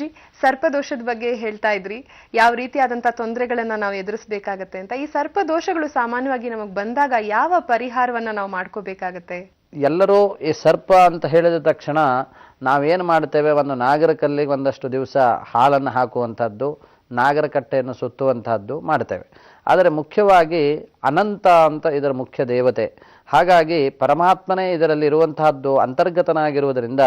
ಗುರೂಜಿ, ಸರ್ಪದೋಷದ ಬಗ್ಗೆ ಹೇಳ್ತಾ ಇದ್ರಿ, ಯಾವ ರೀತಿಯಾದಂತಹ ತೊಂದರೆಗಳನ್ನ ನಾವು ಎದುರಿಸಬೇಕಾಗತ್ತೆ ಅಂತ. ಈ ಸರ್ಪದೋಷಗಳು ಸಾಮಾನ್ಯವಾಗಿ ನಮಗ್ ಬಂದಾಗ ಯಾವ ಪರಿಹಾರವನ್ನ ನಾವು ಮಾಡ್ಕೋಬೇಕಾಗತ್ತೆ? ಎಲ್ಲರೂ ಈ ಸರ್ಪ ಅಂತ ಹೇಳಿದ ತಕ್ಷಣ ನಾವೇನು ಮಾಡ್ತೇವೆ, ಒಂದು ನಾಗರ ಕಲ್ಲಿಗೆ ಒಂದಷ್ಟು ದಿವಸ ಹಾಲನ್ನು ಹಾಕುವಂಥದ್ದು, ನಾಗರ ಕಟ್ಟೆಯನ್ನು ಸುತ್ತುವಂತಹದ್ದು ಮಾಡ್ತೇವೆ. ಆದರೆ ಮುಖ್ಯವಾಗಿ ಅನಂತ ಅಂತ ಇದರ ಮುಖ್ಯ ದೇವತೆ. ಹಾಗಾಗಿ ಪರಮಾತ್ಮನೇ ಇದರಲ್ಲಿ ಇರುವಂತಹದ್ದು, ಅಂತರ್ಗತನಾಗಿರುವುದರಿಂದ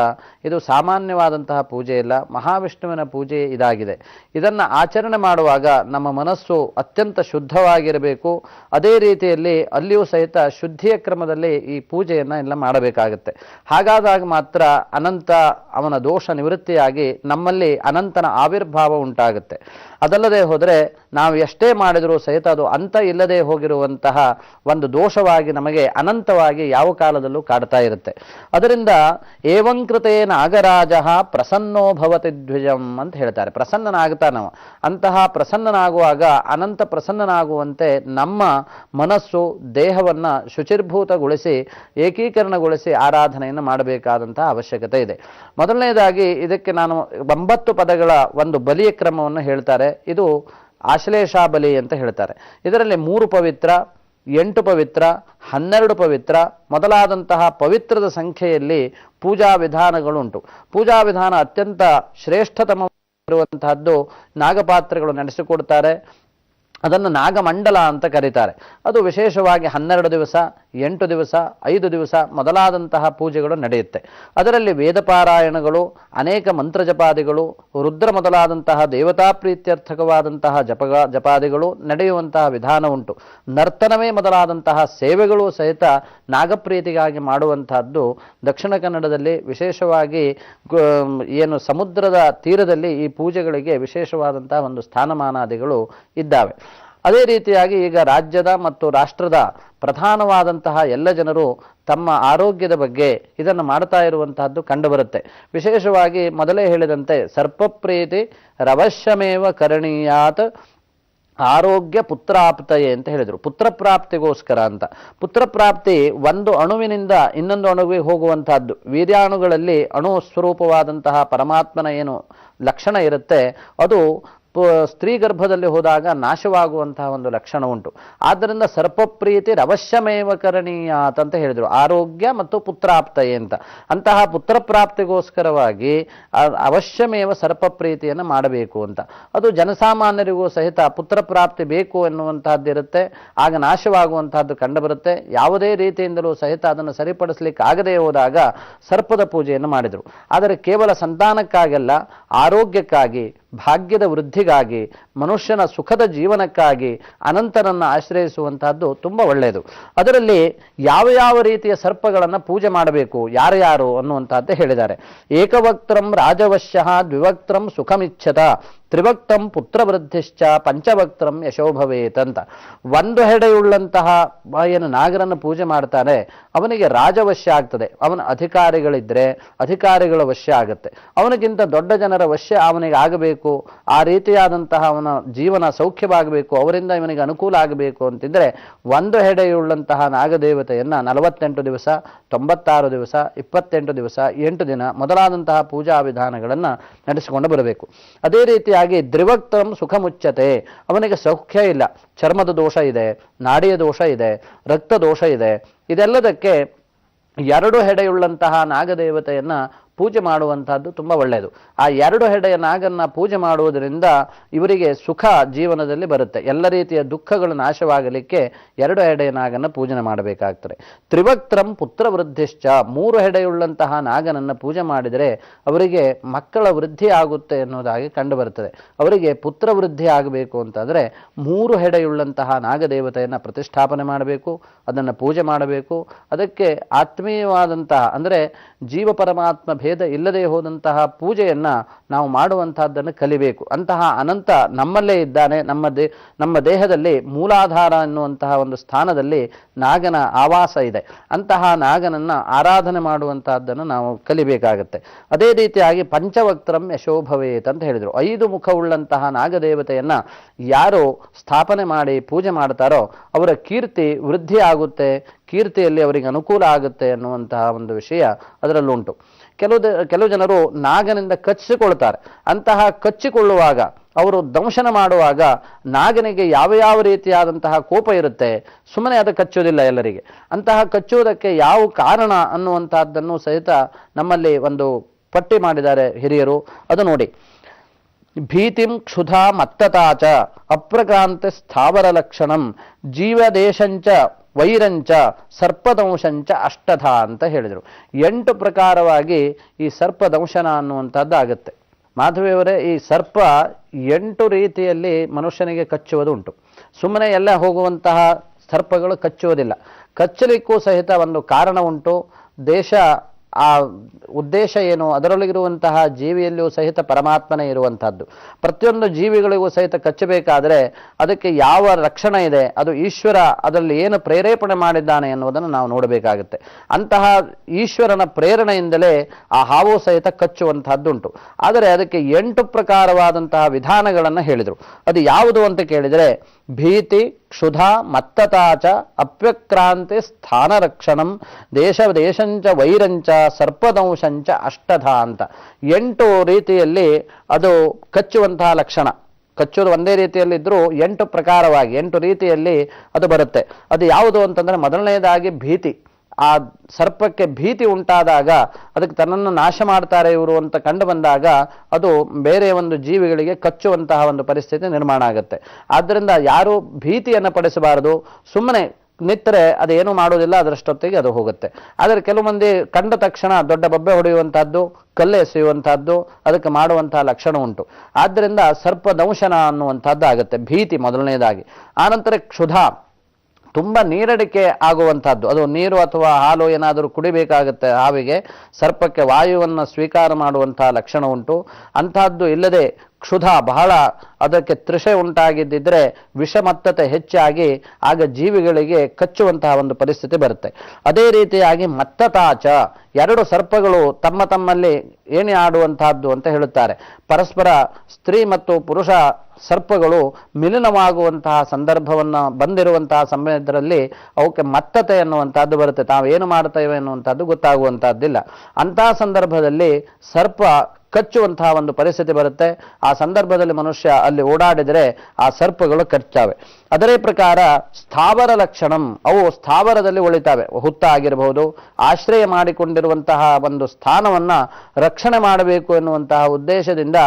ಇದು ಸಾಮಾನ್ಯವಾದಂತಹ ಪೂಜೆ ಇಲ್ಲ, ಮಹಾವಿಷ್ಣುವಿನ ಪೂಜೆ ಇದಾಗಿದೆ. ಇದನ್ನು ಆಚರಣೆ ಮಾಡುವಾಗ ನಮ್ಮ ಮನಸ್ಸು ಅತ್ಯಂತ ಶುದ್ಧವಾಗಿರಬೇಕು. ಅದೇ ರೀತಿಯಲ್ಲಿ ಅಲ್ಲಿಯೂ ಸಹಿತ ಶುದ್ಧಿಯ ಕ್ರಮದಲ್ಲಿ ಈ ಪೂಜೆಯನ್ನು ಎಲ್ಲ ಮಾಡಬೇಕಾಗುತ್ತೆ. ಹಾಗಾದಾಗ ಮಾತ್ರ ಅನಂತ ಅವನ ದೋಷ ನಿವೃತ್ತಿಯಾಗಿ ನಮ್ಮಲ್ಲಿ ಅನಂತನ ಆವಿರ್ಭಾವ ಉಂಟಾಗುತ್ತೆ. ಅದಲ್ಲದೆ ಹೋದರೆ ನಾವು ಎಷ್ಟೇ ಮಾಡಿದರೂ ಸಹಿತ ಅದು ಅಂತ ಇಲ್ಲದೆ ಹೋಗಿರುವಂತಹ ಒಂದು ದೋಷವಾಗಿ ನಮಗೆ ಅನಂತವಾಗಿ ಯಾವ ಕಾಲದಲ್ಲೂ ಕಾಡ್ತಾ ಇರುತ್ತೆ. ಅದರಿಂದ ಏವಂಕೃತೇ ನಾಗರಾಜ ಪ್ರಸನ್ನೋ ಭವತಿ ದ್ವಿಜಂ ಅಂತ ಹೇಳ್ತಾರೆ. ಪ್ರಸನ್ನನಾಗ್ತಾನವ. ಅಂತಹ ಪ್ರಸನ್ನನಾಗುವಾಗ ಅನಂತ ಪ್ರಸನ್ನನಾಗುವಂತೆ ನಮ್ಮ ಮನಸ್ಸು ದೇಹವನ್ನು ಶುಚಿರ್ಭೂತಗೊಳಿಸಿ ಏಕೀಕರಣಗೊಳಿಸಿ ಆರಾಧನೆಯನ್ನು ಮಾಡಬೇಕಾದಂತಹ ಅವಶ್ಯಕತೆ ಇದೆ. ಮೊದಲನೇದಾಗಿ ಇದಕ್ಕೆ ನಾನು 9 ಪದಗಳ ಒಂದು ಬಲಿಯ ಕ್ರಮವನ್ನು ಹೇಳ್ತಾರೆ. ಇದು ಆಶ್ಲೇಷ ಬಲಿ ಅಂತ ಹೇಳ್ತಾರೆ. ಇದರಲ್ಲಿ 3 ಪವಿತ್ರ, 8 ಪವಿತ್ರ, 12 ಪವಿತ್ರ ಮೊದಲಾದಂತಹ ಪವಿತ್ರದ ಸಂಖ್ಯೆಯಲ್ಲಿ ಪೂಜಾ ವಿಧಾನಗಳುಂಟು. ಪೂಜಾ ವಿಧಾನ ಅತ್ಯಂತ ಶ್ರೇಷ್ಠತಮವಾಗಿರುವಂತಹದ್ದು ನಾಗಪಾತ್ರೆಗಳು ನಡೆಸಿಕೊಡ್ತಾರೆ. ಅದನ್ನು ನಾಗಮಂಡಲ ಅಂತ ಕರೀತಾರೆ. ಅದು ವಿಶೇಷವಾಗಿ 12 ದಿವಸ, 8 ದಿವಸ, 5 ದಿವಸ ಮೊದಲಾದಂತಹ ಪೂಜೆಗಳು ನಡೆಯುತ್ತೆ. ಅದರಲ್ಲಿ ವೇದಪಾರಾಯಣಗಳು, ಅನೇಕ ಮಂತ್ರಜಪಾದಿಗಳು, ರುದ್ರ ಮೊದಲಾದಂತಹ ದೇವತಾ ಪ್ರೀತ್ಯರ್ಥಕವಾದಂತಹ ಜಪಾದಿಗಳು ನಡೆಯುವಂತಹ ವಿಧಾನ ಉಂಟು. ನರ್ತನವೇ ಮೊದಲಾದಂತಹ ಸೇವೆಗಳು ಸಹಿತ ನಾಗಪ್ರೀತಿಗಾಗಿ ಮಾಡುವಂತಹದ್ದು ದಕ್ಷಿಣ ಕನ್ನಡದಲ್ಲಿ ವಿಶೇಷವಾಗಿ ಏನು ಸಮುದ್ರದ ತೀರದಲ್ಲಿ ಈ ಪೂಜೆಗಳಿಗೆ ವಿಶೇಷವಾದಂತಹ ಒಂದು ಸ್ಥಾನಮಾನಾದಿಗಳು ಇದ್ದಾವೆ. ಅದೇ ರೀತಿಯಾಗಿ ಈಗ ರಾಜ್ಯದ ಮತ್ತು ರಾಷ್ಟ್ರದ ಪ್ರಧಾನವಾದಂತಹ ಎಲ್ಲ ಜನರು ತಮ್ಮ ಆರೋಗ್ಯದ ಬಗ್ಗೆ ಇದನ್ನು ಮಾಡ್ತಾ ಇರುವಂತಹದ್ದು ಕಂಡುಬರುತ್ತೆ. ವಿಶೇಷವಾಗಿ ಮೊದಲೇ ಹೇಳಿದಂತೆ ಸರ್ಪಪ್ರೀತಿ ರವಶ್ಯಮೇವ ಕರಣೀಯಾತ್ ಆರೋಗ್ಯ ಪುತ್ರಾಪ್ತಯೇ ಅಂತ ಹೇಳಿದರು. ಪುತ್ರ ಪ್ರಾಪ್ತಿಗೋಸ್ಕರ ಅಂತ. ಪುತ್ರ ಪ್ರಾಪ್ತಿ ಒಂದು ಅಣುವಿನಿಂದ ಇನ್ನೊಂದು ಅಣುವಿಗೆ ಹೋಗುವಂತಹದ್ದು. ವೀರ್ಯಾಣುಗಳಲ್ಲಿ ಅಣು ಸ್ವರೂಪವಾದಂತಹ ಪರಮಾತ್ಮನ ಏನು ಲಕ್ಷಣ ಇರುತ್ತೆ ಅದು ಸ್ತ್ರೀ ಗರ್ಭದಲ್ಲಿ ಹೋದಾಗ ನಾಶವಾಗುವಂತಹ ಒಂದು ಲಕ್ಷಣ ಉಂಟು. ಆದ್ದರಿಂದ ಸರ್ಪಪ್ರೀತಿ ಅವಶ್ಯಮೇವ ಕರಣೀಯಾತ್ ಅಂತ ಹೇಳಿದರು. ಆರೋಗ್ಯ ಮತ್ತು ಪುತ್ರಾಪ್ತಯೇ ಅಂತ. ಅಂತಹ ಪುತ್ರ ಪ್ರಾಪ್ತಿಗೋಸ್ಕರವಾಗಿ ಅವಶ್ಯಮೇವ ಸರ್ಪಪ್ರೀತಿಯನ್ನು ಮಾಡಬೇಕು ಅಂತ. ಅದು ಜನಸಾಮಾನ್ಯರಿಗೂ ಸಹಿತ ಪುತ್ರ ಪ್ರಾಪ್ತಿ ಬೇಕು ಎನ್ನುವಂತಹದ್ದಿರುತ್ತೆ. ಆಗ ನಾಶವಾಗುವಂತಹದ್ದು ಕಂಡುಬರುತ್ತೆ. ಯಾವುದೇ ರೀತಿಯಿಂದಲೂ ಸಹಿತ ಅದನ್ನು ಸರಿಪಡಿಸಲಿಕ್ಕೆ ಆಗದೇ ಹೋದಾಗ ಸರ್ಪದ ಪೂಜೆಯನ್ನು ಮಾಡಿದರು. ಆದರೆ ಕೇವಲ ಸಂತಾನಕ್ಕಾಗಲ್ಲ, ಆರೋಗ್ಯಕ್ಕಾಗಿ, ಭಾಗ್ಯದ ವೃದ್ಧಿಗಾಗಿ, ಮನುಷ್ಯನ ಸುಖದ ಜೀವನಕ್ಕಾಗಿ ಅನಂತನನ್ನು ಆಶ್ರಯಿಸುವಂತಹದ್ದು ತುಂಬ ಒಳ್ಳೆಯದು. ಅದರಲ್ಲಿ ಯಾವ ಯಾವ ರೀತಿಯ ಸರ್ಪಗಳನ್ನು ಪೂಜೆ ಮಾಡಬೇಕು, ಯಾರ್ಯಾರು ಅನ್ನುವಂತಹದ್ದೇ ಹೇಳಿದ್ದಾರೆ. ಏಕವಕ್ತ್ರಂ ರಾಜವಶ್ಯ, ದ್ವಿವಕ್ತ್ರಂ ಸುಖಮಿಚ್ಛತ, ತ್ರಿವಕ್ತಂ ಪುತ್ರವೃದ್ಧಿಶ್ಚ, ಪಂಚವಕ್ತ್ರಂ ಯಶೋಭವೇತ್ ಅಂತ. ಒಂದು ಹೆಡೆಯುಳ್ಳಂತಹ ಏನು ನಾಗರನ್ನು ಪೂಜೆ ಮಾಡ್ತಾನೆ ಅವನಿಗೆ ರಾಜವಶ್ಯ ಆಗ್ತದೆ. ಅವನ ಅಧಿಕಾರಿಗಳಿದ್ರೆ ಅಧಿಕಾರಿಗಳ ವಶ್ಯ ಆಗುತ್ತೆ. ಅವನಿಗಿಂತ ದೊಡ್ಡ ಜನರ ವಶ್ಯ ಅವನಿಗೆ ಆಗಬೇಕು. ಆ ರೀತಿಯಾದಂತಹ ಅವನ ಜೀವನ ಸೌಖ್ಯವಾಗಬೇಕು, ಅವರಿಂದ ಇವನಿಗೆ ಅನುಕೂಲ ಆಗಬೇಕು ಅಂತಿದ್ರೆ ಒಂದು ಹೆಡೆಯುಳ್ಳಂತಹ ನಾಗದೇವತೆಯನ್ನ 48 ದಿವಸ, 96 ದಿವಸ, 28 ದಿವಸ, 8 ದಿನ ಮೊದಲಾದಂತಹ ಪೂಜಾ ವಿಧಾನಗಳನ್ನು ನಡೆಸಿಕೊಂಡು ಬರಬೇಕು. ಅದೇ ರೀತಿಯಾಗಿ ದ್ರಿವಕ್ತಂ ಸುಖ ಮುಚ್ಚತೆ, ಅವನಿಗೆ ಸೌಖ್ಯ ಇಲ್ಲ, ಚರ್ಮದ ದೋಷ ಇದೆ, ನಾಡಿಯ ದೋಷ ಇದೆ, ರಕ್ತ ದೋಷ ಇದೆ. ಇದೆಲ್ಲದಕ್ಕೆ 2 ಹೆಡೆಯುಳ್ಳಂತಹ ನಾಗದೇವತೆಯನ್ನ ಪೂಜೆ ಮಾಡುವಂತಹದ್ದು ತುಂಬ ಒಳ್ಳೆಯದು. ಆ 2 ಹೆಡೆಯ ನಾಗನ್ನ ಪೂಜೆ ಮಾಡುವುದರಿಂದ ಇವರಿಗೆ ಸುಖ ಜೀವನದಲ್ಲಿ ಬರುತ್ತೆ. ಎಲ್ಲ ರೀತಿಯ ದುಃಖಗಳು ನಾಶವಾಗಲಿಕ್ಕೆ 2 ಹೆಡೆಯ ನಾಗನ್ನ ಪೂಜನೆ ಮಾಡಬೇಕಾಗ್ತದೆ. ತ್ರಿವಕ್ತ್ರಂ ಪುತ್ರ ವೃದ್ಧಿಶ್ಚ, 3 ಹೆಡೆಯುಳ್ಳಂತಹ ನಾಗನನ್ನು ಪೂಜೆ ಮಾಡಿದರೆ ಅವರಿಗೆ ಮಕ್ಕಳ ವೃದ್ಧಿ ಆಗುತ್ತೆ ಎನ್ನುವುದಾಗಿ ಕಂಡು ಬರುತ್ತದೆ. ಅವರಿಗೆ ಪುತ್ರ ವೃದ್ಧಿ ಆಗಬೇಕು ಅಂತಂದರೆ 3 ಹೆಡೆಯುಳ್ಳಂತಹ ನಾಗದೇವತೆಯನ್ನು ಪ್ರತಿಷ್ಠಾಪನೆ ಮಾಡಬೇಕು, ಅದನ್ನು ಪೂಜೆ ಮಾಡಬೇಕು. ಅದಕ್ಕೆ ಆತ್ಮೀಯವಾದಂತಹ ಅಂದರೆ ಜೀವ ಪರಮಾತ್ಮ ಭೇದ ಇಲ್ಲದೆ ಹೋದಂತಹ ಪೂಜೆಯನ್ನ ನಾವು ಮಾಡುವಂತಹದ್ದನ್ನು ಕಲಿಬೇಕು. ಅಂತಹ ಅನಂತ ನಮ್ಮಲ್ಲೇ ಇದ್ದಾನೆ. ನಮ್ಮ ದೇಹದಲ್ಲಿ ಮೂಲಾಧಾರ ಎನ್ನುವಂತಹ ಒಂದು ಸ್ಥಾನದಲ್ಲಿ ನಾಗನ ಆವಾಸ ಇದೆ. ಅಂತಹ ನಾಗನನ್ನ ಆರಾಧನೆ ಮಾಡುವಂತಹದ್ದನ್ನು ನಾವು ಕಲಿಬೇಕಾಗತ್ತೆ. ಅದೇ ರೀತಿಯಾಗಿ ಪಂಚವಕ್ತ್ರಂ ಯಶೋಭವೇತ್ ಅಂತ ಹೇಳಿದರು. 5 ಮುಖವುಳ್ಳಂತಹ ನಾಗದೇವತೆಯನ್ನ ಯಾರು ಸ್ಥಾಪನೆ ಮಾಡಿ ಪೂಜೆ ಮಾಡ್ತಾರೋ ಅವರ ಕೀರ್ತಿ ವೃದ್ಧಿ ಆಗುತ್ತೆ, ಕೀರ್ತಿಯಲ್ಲಿ ಅವರಿಗೆ ಅನುಕೂಲ ಆಗುತ್ತೆ ಅನ್ನುವಂತಹ ಒಂದು ವಿಷಯ ಅದರಲ್ಲುಂಟು. ಕೆಲವು ಜನರು ನಾಗನಿಂದ ಕಚ್ಚಿಕೊಳ್ತಾರೆ. ಅಂತಹ ಕಚ್ಚಿಕೊಳ್ಳುವಾಗ ಅವರು ದಂಶನ ಮಾಡುವಾಗ ನಾಗನಿಗೆ ಯಾವ ಯಾವ ರೀತಿಯಾದಂತಹ ಕೋಪ ಇರುತ್ತೆ, ಸುಮ್ಮನೆ ಅದು ಕಚ್ಚುವುದಿಲ್ಲ ಎಲ್ಲರಿಗೆ. ಅಂತಹ ಕಚ್ಚುವುದಕ್ಕೆ ಯಾವ ಕಾರಣ ಅನ್ನುವಂತಹದ್ದನ್ನು ಸಹಿತ ನಮ್ಮಲ್ಲಿ ಒಂದು ಪಟ್ಟಿ ಮಾಡಿದ್ದಾರೆ ಹಿರಿಯರು. ಅದು ನೋಡಿ, ಭೀತಿಂ ಕ್ಷುಧಾ ಮತ್ತತಾಚ ಅಪ್ರಕ್ರಾಂತಿ ಸ್ಥಾವರ ಲಕ್ಷಣಂ ಜೀವದೇಶಂಚ ವೈರಂಚ ಸರ್ಪದಂಶಂಚ ಅಷ್ಟಧ ಅಂತ ಹೇಳಿದರು. 8 ಪ್ರಕಾರವಾಗಿ ಈ ಸರ್ಪದಂಶನ ಅನ್ನುವಂಥದ್ದು ಆಗುತ್ತೆ. ಮಾಧವಿಯವರೇ, ಈ ಸರ್ಪ 8 ರೀತಿಯಲ್ಲಿ ಮನುಷ್ಯನಿಗೆ ಕಚ್ಚುವುದು ಉಂಟು. ಸುಮ್ಮನೆ ಎಲ್ಲ ಹೋಗುವಂತಹ ಸರ್ಪಗಳು ಕಚ್ಚುವುದಿಲ್ಲ. ಕಚ್ಚಲಿಕ್ಕೂ ಸಹಿತ ಒಂದು ಕಾರಣ ಉಂಟು. ಆ ಉದ್ದೇಶ ಏನು, ಅದರೊಳಗಿರುವಂತಹ ಜೀವಿಯಲ್ಲಿಯೂ ಸಹಿತ ಪರಮಾತ್ಮನೇ ಇರುವಂತಹದ್ದು. ಪ್ರತಿಯೊಂದು ಜೀವಿಗಳಿಗೂ ಸಹಿತ ಕಚ್ಚಬೇಕಾದ್ರೆ ಅದಕ್ಕೆ ಯಾವ ರಕ್ಷಣೆ ಇದೆ, ಅದು ಈಶ್ವರ ಅದರಲ್ಲಿ ಏನು ಪ್ರೇರೇಪಣೆ ಮಾಡಿದ್ದಾನೆ ಎನ್ನುವುದನ್ನು ನಾವು ನೋಡಬೇಕಾಗುತ್ತೆ. ಅಂತಹ ಈಶ್ವರನ ಪ್ರೇರಣೆಯಿಂದಲೇ ಆ ಹಾವು ಸಹಿತ ಕಚ್ಚುವಂತಹದ್ದುಂಟು. ಆದರೆ ಅದಕ್ಕೆ 8 ಪ್ರಕಾರವಾದಂತಹ ವಿಧಾನಗಳನ್ನು ಹೇಳಿದರು. ಅದು ಯಾವುದು ಅಂತ ಕೇಳಿದರೆ, ಭೀತಿ ಕ್ಷುಧಾ ಮತ್ತತಾಚ ಅಪ್ಯಕ್ರಾಂತಿ ಸ್ಥಾನ ರಕ್ಷಣಂ ದೇಶಂಚ ವೈರಂಚ ಸರ್ಪದಂಶಂಚ ಅಷ್ಟಧ ಅಂತ 8 ರೀತಿಯಲ್ಲಿ ಅದು ಕಚ್ಚುವಂತಹ ಲಕ್ಷಣ. ಕಚ್ಚುವುದು ಒಂದೇ ರೀತಿಯಲ್ಲಿದ್ದರೂ 8 ಪ್ರಕಾರವಾಗಿ 8 ರೀತಿಯಲ್ಲಿ ಅದು ಬರುತ್ತೆ. ಅದು ಯಾವುದು ಅಂತಂದ್ರೆ, ಮೊದಲನೆಯದಾಗಿ ಭೀತಿ. ಆ ಸರ್ಪಕ್ಕೆ ಭೀತಿ ಉಂಟಾದಾಗ, ಅದಕ್ಕೆ ತನ್ನನ್ನು ನಾಶ ಮಾಡ್ತಾರೆ ಇವರು ಅಂತ ಕಂಡು ಬಂದಾಗ ಅದು ಬೇರೆ ಒಂದು ಜೀವಿಗಳಿಗೆ ಕಚ್ಚುವಂತಹ ಒಂದು ಪರಿಸ್ಥಿತಿ ನಿರ್ಮಾಣ ಆಗುತ್ತೆ. ಆದ್ದರಿಂದ ಯಾರು ಭೀತಿಯನ್ನು ಪಡಿಸಬಾರದು. ಸುಮ್ಮನೆ ನಿತ್ತರೆ ಅದೇನು ಮಾಡುವುದಿಲ್ಲ, ಅದರಷ್ಟೊತ್ತಿಗೆ ಅದು ಹೋಗುತ್ತೆ. ಆದರೆ ಕೆಲವು ಮಂದಿ ಕಂಡ ತಕ್ಷಣ ದೊಡ್ಡ ಬೊಬ್ಬೆ ಹೊಡೆಯುವಂತಹದ್ದು, ಕಲ್ಲೆ ಎಸೆಯುವಂತಹದ್ದು ಅದಕ್ಕೆ ಮಾಡುವಂತಹ ಲಕ್ಷಣ ಉಂಟು. ಆದ್ದರಿಂದ ಸರ್ಪದಂಶನ ಅನ್ನುವಂಥದ್ದು ಆಗುತ್ತೆ. ಭೀತಿ ಮೊದಲನೇದಾಗಿ. ಆನಂತರ ಕ್ಷುಧಾ, ತುಂಬ ನೀರಡಿಕೆ ಆಗುವಂತಹದ್ದು. ಅದು ನೀರು ಅಥವಾ ಹಾಲು ಏನಾದರೂ ಕುಡಿಬೇಕಾಗುತ್ತೆ ಹಾವಿಗೆ. ಸರ್ಪಕ್ಕೆ ವಾಯುವನ್ನು ಸ್ವೀಕಾರ ಮಾಡುವಂತಹ ಲಕ್ಷಣ ಉಂಟು. ಅಂತಹದ್ದು ಇಲ್ಲದೆ ಕ್ಷುಧ, ಬಹಳ ಅದಕ್ಕೆ ತೃಷೆ ಉಂಟಾಗಿದ್ದಿದ್ರೆ ವಿಷಮತ್ತತೆ ಹೆಚ್ಚಾಗಿ ಆಗ ಜೀವಿಗಳಿಗೆ ಕಚ್ಚುವಂತಹ ಒಂದು ಪರಿಸ್ಥಿತಿ ಬರುತ್ತೆ. ಅದೇ ರೀತಿಯಾಗಿ ಮತ್ತತಾಚ, 2 ಸರ್ಪಗಳು ತಮ್ಮಲ್ಲಿ ಏನೇ ಆಡುವಂತಹದ್ದು ಅಂತ ಹೇಳುತ್ತಾರೆ. ಪರಸ್ಪರ ಸ್ತ್ರೀ ಮತ್ತು ಪುರುಷ ಸರ್ಪಗಳು ಮಿಲನವಾಗುವಂತಹ ಸಂದರ್ಭವನ್ನು ಬಂದಿರುವಂತಹ ಸಮಯದಲ್ಲಿ ಅವಕ್ಕೆ ಮತ್ತತೆ ಎನ್ನುವಂತಹದ್ದು ಬರುತ್ತೆ. ತಾವೇನು ಮಾಡ್ತೇವೆ ಎನ್ನುವಂಥದ್ದು ಗೊತ್ತಾಗುವಂತಹದ್ದಿಲ್ಲ. ಅಂತಹ ಸಂದರ್ಭದಲ್ಲಿ ಸರ್ಪ ಕಚ್ಚುವಂತಹ ಒಂದು ಪರಿಸ್ಥಿತಿ ಬರುತ್ತೆ. ಆ ಸಂದರ್ಭದಲ್ಲಿ ಮನುಷ್ಯ ಅಲ್ಲಿ ಓಡಾಡಿದರೆ ಆ ಸರ್ಪಗಳು ಕಚ್ಚಾವೆ. ಅದರ ಪ್ರಕಾರ ಸ್ಥಾವರ ಲಕ್ಷಣಂ, ಅವು ಸ್ಥಾವರದಲ್ಲಿ ಉಳಿತಾವೆ. ಹುತ್ತ ಆಗಿರಬಹುದು, ಆಶ್ರಯ ಮಾಡಿಕೊಂಡಿರುವಂತಹ ಒಂದು ಸ್ಥಾನವನ್ನ ರಕ್ಷಣೆ ಮಾಡಬೇಕು ಎನ್ನುವಂತಹ ಉದ್ದೇಶದಿಂದ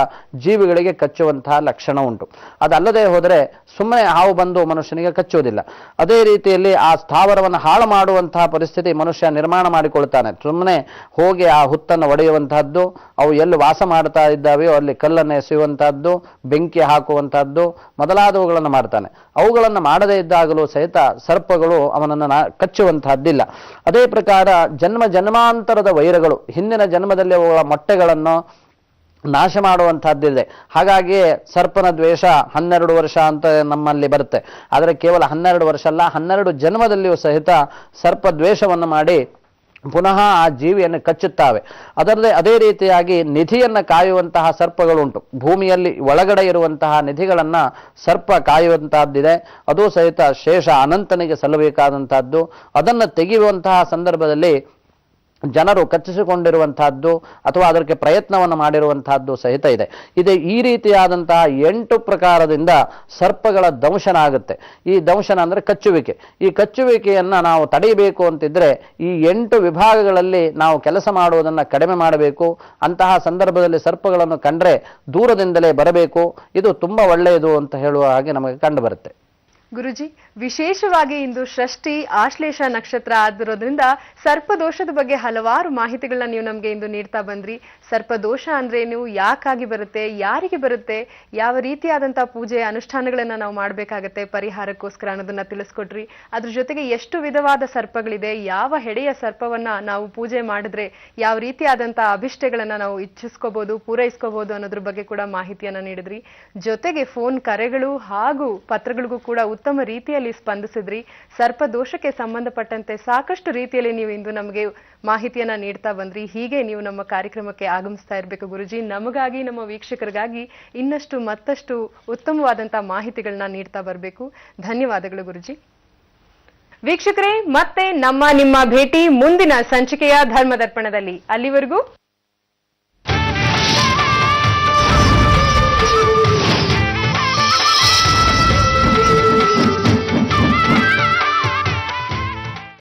ಜೀವಿಗಳಿಗೆ ಕಚ್ಚುವಂತಹ ಲಕ್ಷಣ ಉಂಟು. ಅದಲ್ಲದೆ ಹೋದರೆ ಸುಮ್ಮನೆ ಹಾವು ಬಂದು ಮನುಷ್ಯನಿಗೆ ಕಚ್ಚುವುದಿಲ್ಲ. ಅದೇ ರೀತಿಯಲ್ಲಿ ಆ ಸ್ಥಾವರವನ್ನು ಹಾಳು ಮಾಡುವಂತಹ ಪರಿಸ್ಥಿತಿ ಮನುಷ್ಯ ನಿರ್ಮಾಣ ಮಾಡಿಕೊಳ್ತಾನೆ. ಸುಮ್ಮನೆ ಹೋಗಿ ಆ ಹುತ್ತನ್ನು ಒಡೆಯುವಂತಹದ್ದು, ಅವು ಎಲ್ಲಿ ವಾಸ ಮಾಡ್ತಾ ಇದ್ದಾವೆಯೋ ಅಲ್ಲಿ ಕಲ್ಲನ್ನು ಎಸೆಯುವಂತಹದ್ದು, ಬೆಂಕಿ ಹಾಕುವಂತಹದ್ದು ಮೊದಲಾದವುಗಳನ್ನು ಮಾಡ್ತಾನೆ. ಅವುಗಳನ್ನು ಮಾಡದೇ ಇದ್ದಾಗಲೂ ಸಹಿತ ಸರ್ಪಗಳು ಅವನನ್ನು ಕಚ್ಚುವಂತಹದ್ದಿಲ್ಲ. ಅದೇ ಪ್ರಕಾರ ಜನ್ಮಾಂತರದ ವೈರಗಳು, ಹಿಂದಿನ ಜನ್ಮದಲ್ಲಿ ಅವುಗಳ ಮೊಟ್ಟೆಗಳನ್ನು ನಾಶ ಮಾಡುವಂತಹದ್ದಿದೆ. ಹಾಗಾಗಿ ಸರ್ಪನ ದ್ವೇಷ 12 ವರ್ಷ ಅಂತ ನಮ್ಮಲ್ಲಿ ಬರುತ್ತೆ. ಆದರೆ ಕೇವಲ 12 ವರ್ಷ ಅಲ್ಲ, 12 ಜನ್ಮದಲ್ಲಿಯೂ ಸಹಿತ ಸರ್ಪ ದ್ವೇಷವನ್ನು ಮಾಡಿ ಪುನಃ ಆ ಜೀವಿಯನ್ನು ಕಚ್ಚುತ್ತಾವೆ. ಅದರಲ್ಲೇ ಅದೇ ರೀತಿಯಾಗಿ ನಿಧಿಯನ್ನು ಕಾಯುವಂತಹ ಸರ್ಪಗಳುಂಟು. ಭೂಮಿಯಲ್ಲಿ ಒಳಗಡೆ ಇರುವಂತಹ ನಿಧಿಗಳನ್ನು ಸರ್ಪ ಕಾಯುವಂತಹದ್ದಿದೆ. ಅದು ಸಹಿತ ಶೇಷ ಅನಂತನಿಗೆ ಸಲ್ಲಬೇಕಾದಂತಹದ್ದು. ಅದನ್ನು ತೆಗೆಯುವಂತಹ ಸಂದರ್ಭದಲ್ಲಿ ಜನರು ಕಚ್ಚಿಸಿಕೊಂಡಿರುವಂತಹದ್ದು ಅಥವಾ ಅದಕ್ಕೆ ಪ್ರಯತ್ನವನ್ನು ಮಾಡಿರುವಂತಹದ್ದು ಸಹಿತ ಇದೆ. ಈ ರೀತಿಯಾದಂತಹ 8 ಪ್ರಕಾರದಿಂದ ಸರ್ಪಗಳ ದಂಶನ ಆಗುತ್ತೆ. ಈ ದಂಶನ ಅಂದ್ರೆ ಕಚ್ಚುವಿಕೆ. ಈ ಕಚ್ಚುವಿಕೆಯನ್ನ ನಾವು ತಡೆಯಬೇಕು ಅಂತಿದ್ರೆ ಈ 8 ವಿಭಾಗಗಳಲ್ಲಿ ನಾವು ಕೆಲಸ ಮಾಡುವುದನ್ನು ಕಡಿಮೆ ಮಾಡಬೇಕು. ಅಂತಹ ಸಂದರ್ಭದಲ್ಲಿ ಸರ್ಪಗಳನ್ನು ಕಂಡ್ರೆ ದೂರದಿಂದಲೇ ಬರಬೇಕು. ಇದು ತುಂಬಾ ಒಳ್ಳೆಯದು ಅಂತ ಹೇಳುವ ಹಾಗೆ ನಮಗೆ ಕಂಡು ಬರುತ್ತೆ. ಗುರುಜಿ, ವಿಶೇಷವಾಗಿ ಇಂದು ಷಷ್ಠಿ ಆಶ್ಲೇಷ ನಕ್ಷತ್ರ ಆಗಿರೋದ್ರಿಂದ ಸರ್ಪದೋಷದ ಬಗ್ಗೆ ಹಲವಾರು ಮಾಹಿತಿಗಳನ್ನ ನೀವು ನಮ್ಗೆ ಇಂದು ನೀಡ್ತಾ ಬಂದ್ರಿ. ಸರ್ಪದೋಷ ಅಂದ್ರೇನು, ಯಾಕಾಗಿ ಬರುತ್ತೆ, ಯಾರಿಗೆ ಬರುತ್ತೆ, ಯಾವ ರೀತಿಯಾದಂತಹ ಪೂಜೆ ಅನುಷ್ಠಾನಗಳನ್ನ ನಾವು ಮಾಡ್ಬೇಕಾಗತ್ತೆ ಪರಿಹಾರಕ್ಕೋಸ್ಕರ ಅನ್ನೋದನ್ನ ತಿಳಿಸ್ಕೊಟ್ರಿ. ಅದ್ರ ಜೊತೆಗೆ ಎಷ್ಟು ವಿಧವಾದ ಸರ್ಪಗಳಿದೆ, ಯಾವ ಹೆಡೆಯ ಸರ್ಪವನ್ನ ನಾವು ಪೂಜೆ ಮಾಡಿದ್ರೆ ಯಾವ ರೀತಿಯಾದಂತಹ ಅಭಿಷ್ಟಗಳನ್ನ ನಾವು ಇಚ್ಛಿಸ್ಕೋಬಹುದು, ಪೂರೈಸ್ಕೋಬಹುದು ಅನ್ನೋದ್ರ ಬಗ್ಗೆ ಕೂಡ ಮಾಹಿತಿಯನ್ನ ನೀಡಿದ್ರಿ. ಜೊತೆಗೆ ಫೋನ್ ಕರೆಗಳು ಹಾಗೂ ಪತ್ರಗಳಿಗೂ ಕೂಡ ಉತ್ತಮ ರೀತಿಯಲ್ಲಿ ಸ್ಪಂದಿಸಿದ್ರಿ. ಸರ್ಪದೋಷಕ್ಕೆ ಸಂಬಂಧಪಟ್ಟಂತೆ ಸಾಕಷ್ಟು ರೀತಿಯಲ್ಲಿ ನೀವು ಇಂದು ನಮಗೆ ಮಾಹಿತಿಯನ್ನ ನೀಡ್ತಾ ಬಂದ್ರಿ. ಹೀಗೆ ನೀವು ನಮ್ಮ ಕಾರ್ಯಕ್ರಮಕ್ಕೆ ಆಗಮಿಸ್ತಾ ಇರಬೇಕು ಗುರುಜಿ. ನಮಗಾಗಿ, ನಮ್ಮ ವೀಕ್ಷಕರಿಗಾಗಿ ಇನ್ನಷ್ಟು ಮತ್ತಷ್ಟು ಉತ್ತಮವಾದಂತಹ ಮಾಹಿತಿಗಳನ್ನ ನೀಡ್ತಾ ಬರಬೇಕು. ಧನ್ಯವಾದಗಳು ಗುರುಜಿ. ವೀಕ್ಷಕರೇ, ಮತ್ತೆ ನಿಮ್ಮ ಭೇಟಿ ಮುಂದಿನ ಸಂಚಿಕೆಯ ಧರ್ಮದರ್ಪಣದಲ್ಲಿ. ಅಲ್ಲಿವರೆಗೂ